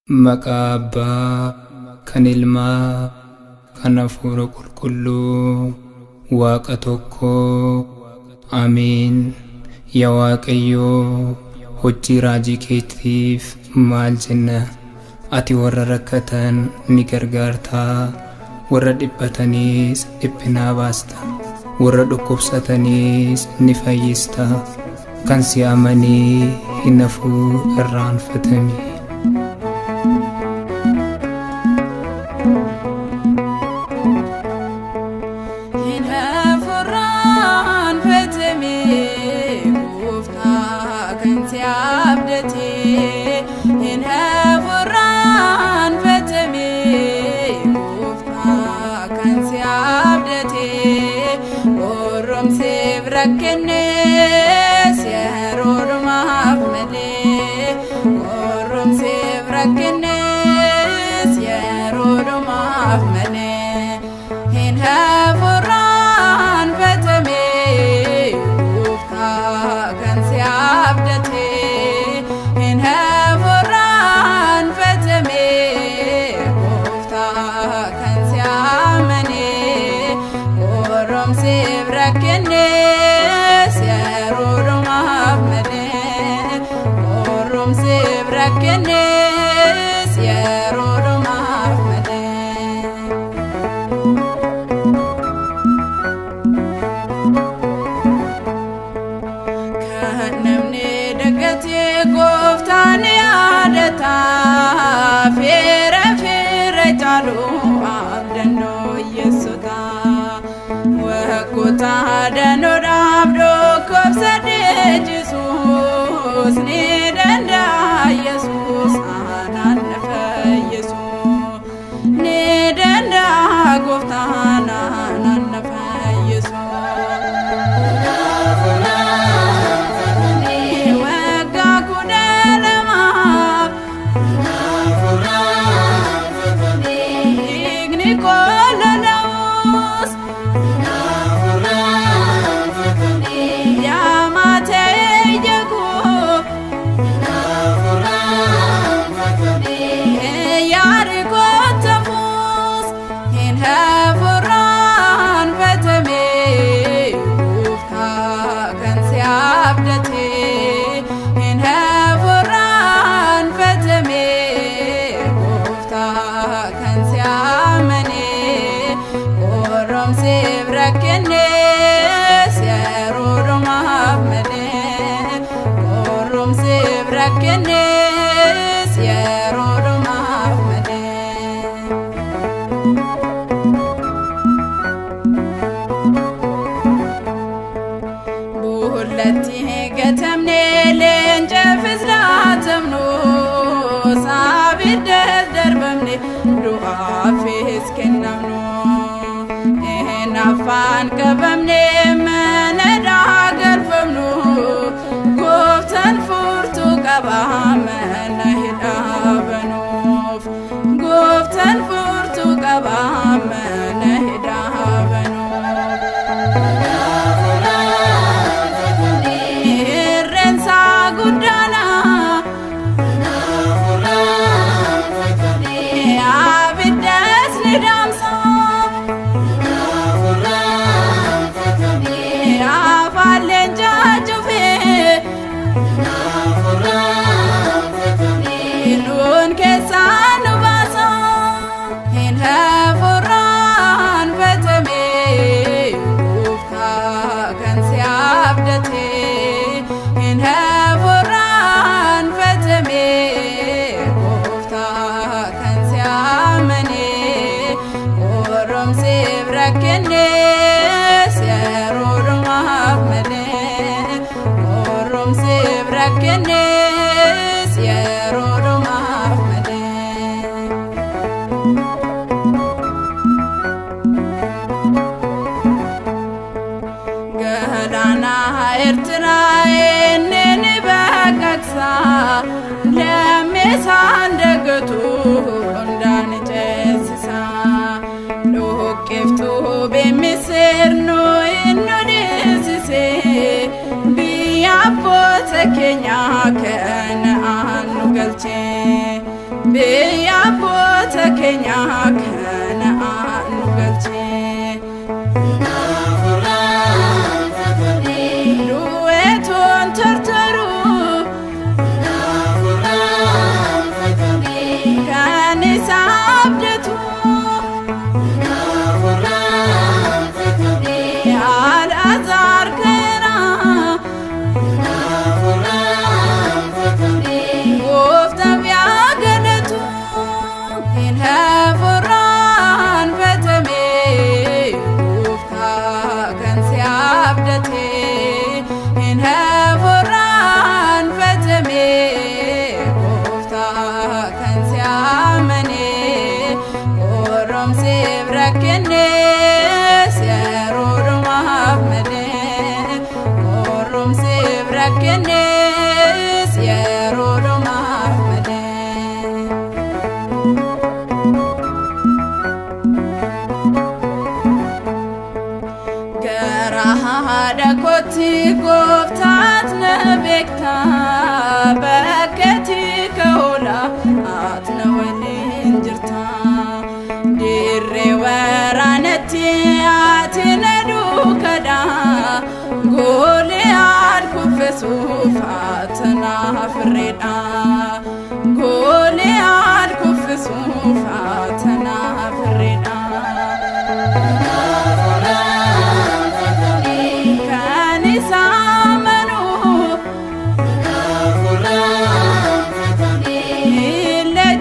Maqaa Abbaa, kan Ilmaa, kan Hafuura Qulqulluu, Waaqa tokkoo. Amiin. Yaa Waaqayyoo, hojii raajii keetiif maal jenna? Ati warra rakkatan ni gargaartaa, warra dhiphataniis dhiphinaa baasta, warra dhukkubsatanis ni fayyista. Kan si amanii hin hafuu irraanfatami. Ndani jesisa, lo keftu be mise Yaabota keenya Kana'aan nu galche. Du'eetoon tartaru kan isa abdatu Al-Azhar keera Gooftaan yaa galatu hin hafuuraan fatamee Gooftaa kan si abdate hin hafuuraan fatamee Gooftaa kan si amanee qoromsiif rakkinnees yeroo dhumaaf malee qoromsiif rakkinnees yeroo dhumaaf malee. Gara haadha kootti Gooftaat na beekta bakkeetti ka'oola ati na waliin jirta. Dirree waraanatti ati na duukadha Goliyaad kuffisuuf ati na firreedha. Goliyaad kuffisuuf ati na firreedha. Kan isa amanu illee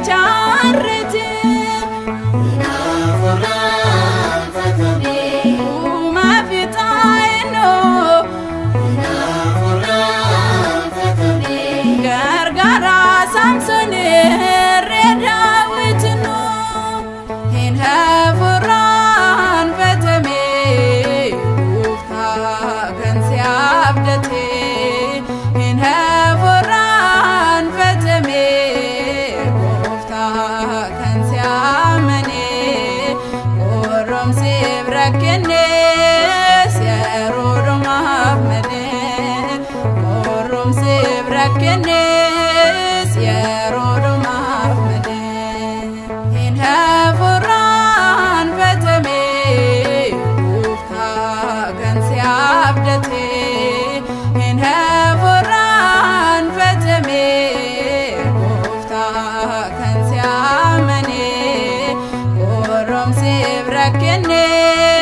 rakkinnees yeroo dhumaaf malee qoromsiif rakkinnees yeroo dhumaaf malee hin hafuuraan fatamee Gooftaa kan si abdate hin hafuuraan fatamee Gooftaa kan si amanee qoromsiif rakkinnees